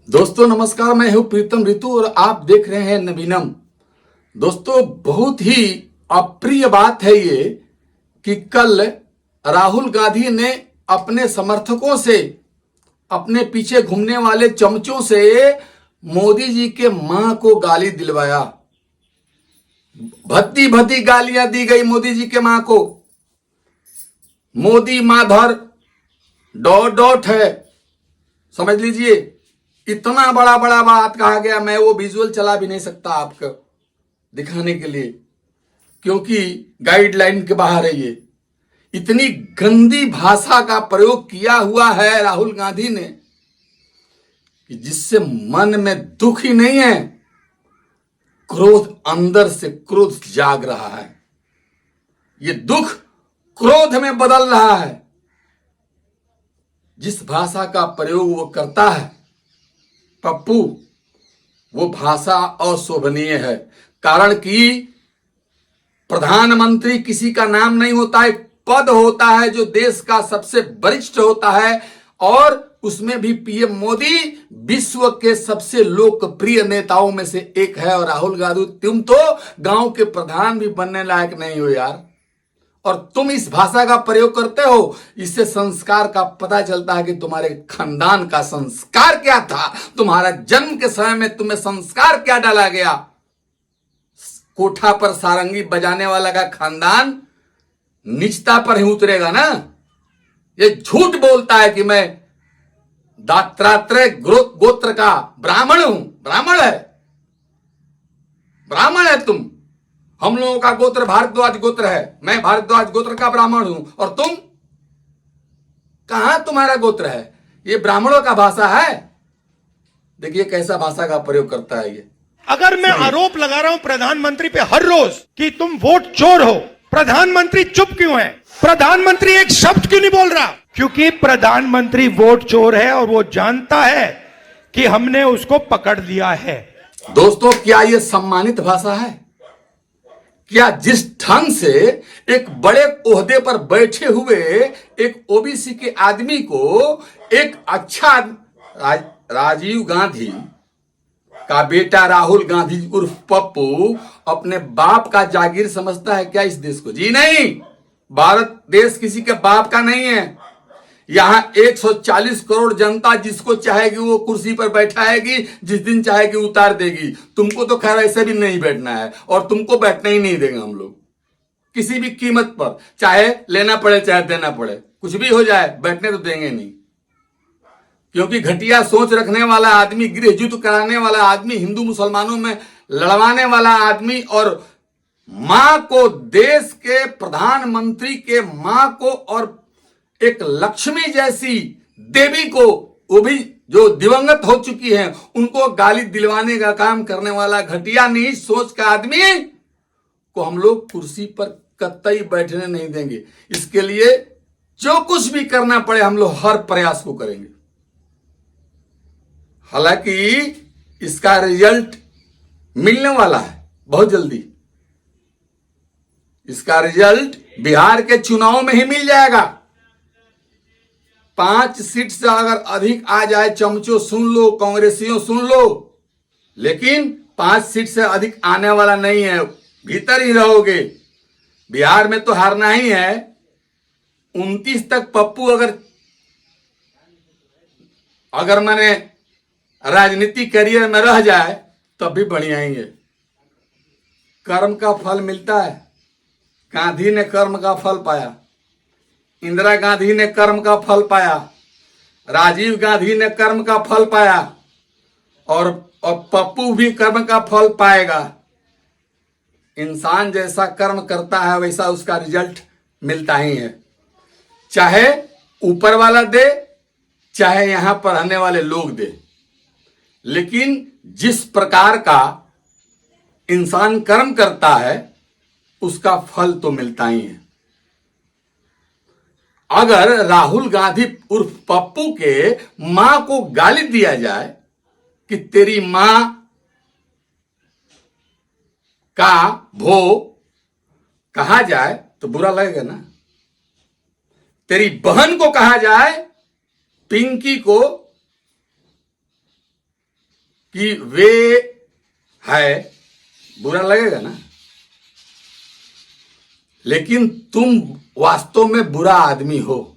दोस्तों नमस्कार, मैं हूं प्रीतम ऋतु और आप देख रहे हैं नवीनम। दोस्तों बहुत ही अप्रिय बात है ये कि कल राहुल गांधी ने अपने समर्थकों से, अपने पीछे घूमने वाले चमचों से मोदी जी के मां को गाली दिलवाया। भद्दी भद्दी गालियां दी गई मोदी जी के मां को। मोदी माधर डॉट डॉट है, समझ लीजिए। इतना बड़ा बड़ा बात कहा गया, मैं वो विजुअल चला भी नहीं सकता आपको दिखाने के लिए, क्योंकि गाइडलाइन के बाहर है ये। इतनी गंदी भाषा का प्रयोग किया हुआ है राहुल गांधी ने कि जिससे मन में दुख ही नहीं है, क्रोध, अंदर से क्रोध जाग रहा है। ये दुख क्रोध में बदल रहा है। जिस भाषा का प्रयोग वो करता है पप्पू, वो भाषा अशोभनीय है। कारण कि प्रधानमंत्री किसी का नाम नहीं होता, एक पद होता है जो देश का सबसे वरिष्ठ होता है, और उसमें भी पीएम मोदी विश्व के सबसे लोकप्रिय नेताओं में से एक है। और राहुल गांधी, तुम तो गांव के प्रधान भी बनने लायक नहीं हो यार, और तुम इस भाषा का प्रयोग करते हो। इससे संस्कार का पता चलता है कि तुम्हारे खानदान का संस्कार क्या था, तुम्हारा जन्म के समय में तुम्हें संस्कार क्या डाला गया। कोठा पर सारंगी बजाने वाला का खानदान नीचता पर ही उतरेगा ना। ये झूठ बोलता है कि मैं दात्रात्रेय गोत्र का ब्राह्मण हूं। ब्राह्मण है तुम। हम लोगों का गोत्र भारद्वाज गोत्र है, मैं भारद्वाज गोत्र का ब्राह्मण हूं, और तुम कहां तुम्हारा गोत्र है। ये ब्राह्मणों का भाषा है। देखिए कैसा भाषा का प्रयोग करता है ये। अगर मैं आरोप लगा रहा हूं प्रधानमंत्री पे हर रोज कि तुम वोट चोर हो, प्रधानमंत्री चुप क्यों है? प्रधानमंत्री एक शब्द क्यों नहीं बोल रहा? क्योंकि प्रधानमंत्री वोट चोर है और वो जानता है कि हमने उसको पकड़ लिया है। दोस्तों क्या ये सम्मानित भाषा है? क्या जिस ढंग से एक बड़े ओहदे पर बैठे हुए एक ओबीसी के आदमी को एक अच्छा राजीव गांधी का बेटा राहुल गांधी उर्फ पप्पू अपने बाप का जागीर समझता है क्या इस देश को? जी नहीं, भारत देश किसी के बाप का नहीं है। यहां 140 करोड़ जनता जिसको चाहेगी वो कुर्सी पर बैठाएगी, जिस दिन चाहेगी उतार देगी। तुमको तो खैर ऐसे भी नहीं बैठना है, और तुमको बैठना ही नहीं देंगे हम लोग किसी भी कीमत पर, चाहे लेना पड़े चाहे देना पड़े, कुछ भी हो जाए, बैठने तो देंगे नहीं। क्योंकि घटिया सोच रखने वाला आदमी, गृह युद्ध कराने वाला आदमी, हिंदू मुसलमानों में लड़वाने वाला आदमी, और मां को, देश के प्रधानमंत्री के मां को, और एक लक्ष्मी जैसी देवी को, वो भी जो दिवंगत हो चुकी हैं, उनको गाली दिलवाने का काम करने वाला घटिया नीच सोच का आदमी को हम लोग कुर्सी पर कतई बैठने नहीं देंगे। इसके लिए जो कुछ भी करना पड़े हम लोग हर प्रयास को करेंगे। हालांकि इसका रिजल्ट मिलने वाला है बहुत जल्दी। इसका रिजल्ट बिहार के चुनाव में ही मिल जाएगा। 5 सीट से अगर अधिक आ जाए, चमचो सुन लो, कांग्रेसियों सुन लो, लेकिन 5 सीट से अधिक आने वाला नहीं है। भीतर ही रहोगे। बिहार में तो हारना ही है। 29 तक पप्पू अगर मैंने राजनीतिक करियर में रह जाए तब भी बढ़िया आएंगे। कर्म का फल मिलता है। गांधी ने कर्म का फल पाया, इंदिरा गांधी ने कर्म का फल पाया, राजीव गांधी ने कर्म का फल पाया, और पप्पू भी कर्म का फल पाएगा। इंसान जैसा कर्म करता है वैसा उसका रिजल्ट मिलता ही है, चाहे ऊपर वाला दे चाहे यहां पर रहने वाले लोग दे। लेकिन जिस प्रकार का इंसान कर्म करता है उसका फल तो मिलता ही है। अगर राहुल गांधी उर्फ पप्पू के मां को गाली दिया जाए कि तेरी मां का भो कहा जाए तो बुरा लगेगा ना। तेरी बहन को कहा जाए, पिंकी को कि वे है, बुरा लगेगा ना, लेकिन तुम वास्तव में बुरा आदमी हो,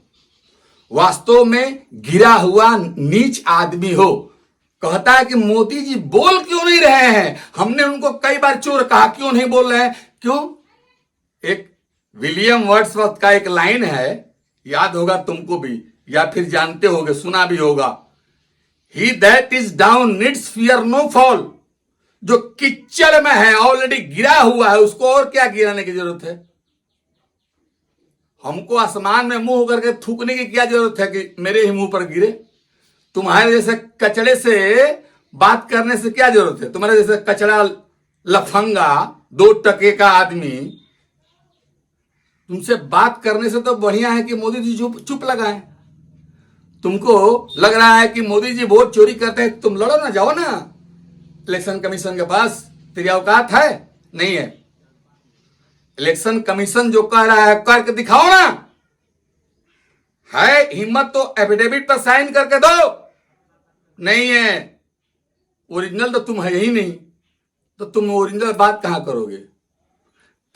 वास्तव में गिरा हुआ नीच आदमी हो। कहता है कि मोदी जी बोल क्यों नहीं रहे हैं, हमने उनको कई बार चोर कहा, क्यों नहीं बोल रहे हैं? क्यों? एक विलियम वर्ड्सवर्थ का एक लाइन है, याद होगा तुमको भी, या फिर जानते होगे, सुना भी होगा, he that is down needs fear no fall. जो किच्चड़ में है, ऑलरेडी गिरा हुआ है, उसको और क्या गिराने की जरूरत है? हमको आसमान में मुंह करके थूकने की क्या जरूरत है कि मेरे ही मुंह पर गिरे? तुम्हारे जैसे कचड़े से बात करने से क्या जरूरत है? तुम्हारे जैसे कचड़ा लफंगा 2 टके का आदमी, तुमसे बात करने से तो बढ़िया है कि मोदी जी चुप लगाएं। तुमको लग रहा है कि मोदी जी वोट चोरी करते हैं, तुम लड़ो ना, जाओ ना इलेक्शन कमीशन के पास, तेरी औकात है? नहीं है। इलेक्शन कमीशन जो कह रहा है करके दिखाओ ना, है हिम्मत तो एफिडेविट पर साइन करके दो। नहीं है, ओरिजिनल तो तुम है ही नहीं, तो तुम ओरिजिनल बात कहां करोगे?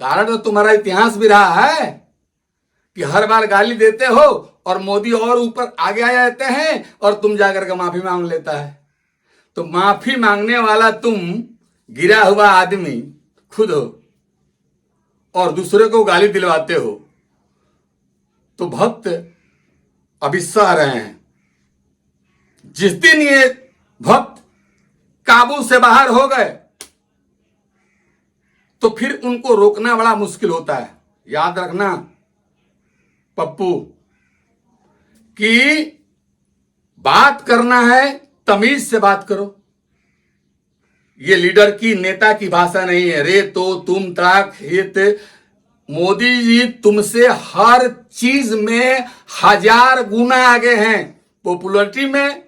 कारण तो तुम्हारा इतिहास भी रहा है कि हर बार गाली देते हो और मोदी और ऊपर आगे आ जाते हैं और तुम जाकर के माफी मांग लेता है। तो माफी मांगने वाला तुम गिरा हुआ आदमी खुद हो और दूसरे को गाली दिलवाते हो। तो भक्त अभी सह रहे हैं। जिस दिन ये भक्त काबू से बाहर हो गए तो फिर उनको रोकना बड़ा मुश्किल होता है। याद रखना पप्पू कि बात करना है तमीज से बात करो। ये लीडर की, नेता की भाषा नहीं है। रे तो तुम तड़ाक हित। मोदी जी तुमसे हर चीज में 1000 गुना आगे हैं। पॉपुलरिटी में,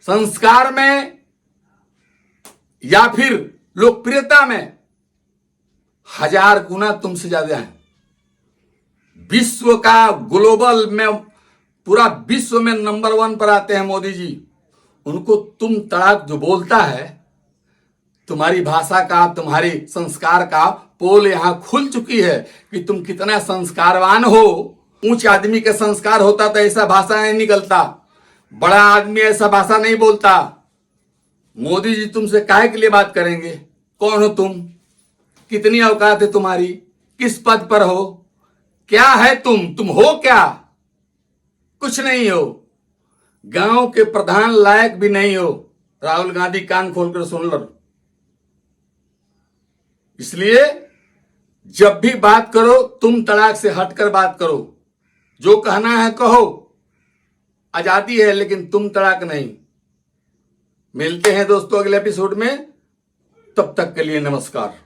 संस्कार में, या फिर लोकप्रियता में 1000 गुना तुमसे ज्यादा है। विश्व का, ग्लोबल में, पूरा विश्व में नंबर 1 पर आते हैं मोदी जी। उनको तुम तड़ाक जो बोलता है, तुम्हारी भाषा का, तुम्हारी संस्कार का पोल यहां खुल चुकी है कि तुम कितना संस्कारवान हो। ऊंच आदमी का संस्कार होता तो ऐसा भाषा नहीं निकलता, बड़ा आदमी ऐसा भाषा नहीं बोलता। मोदी जी तुमसे काहे के लिए बात करेंगे? कौन हो तुम? कितनी औकात है तुम्हारी? किस पद पर हो? क्या है तुम हो क्या? कुछ नहीं हो। गांव के प्रधान लायक भी नहीं हो। राहुल गांधी कान खोलकर सुन लो। इसलिए जब भी बात करो तुम तड़ाक से हटकर बात करो। जो कहना है कहो, आजादी है, लेकिन तुम तड़ाक नहीं। मिलते हैं दोस्तों अगले एपिसोड में, तब तक के लिए नमस्कार।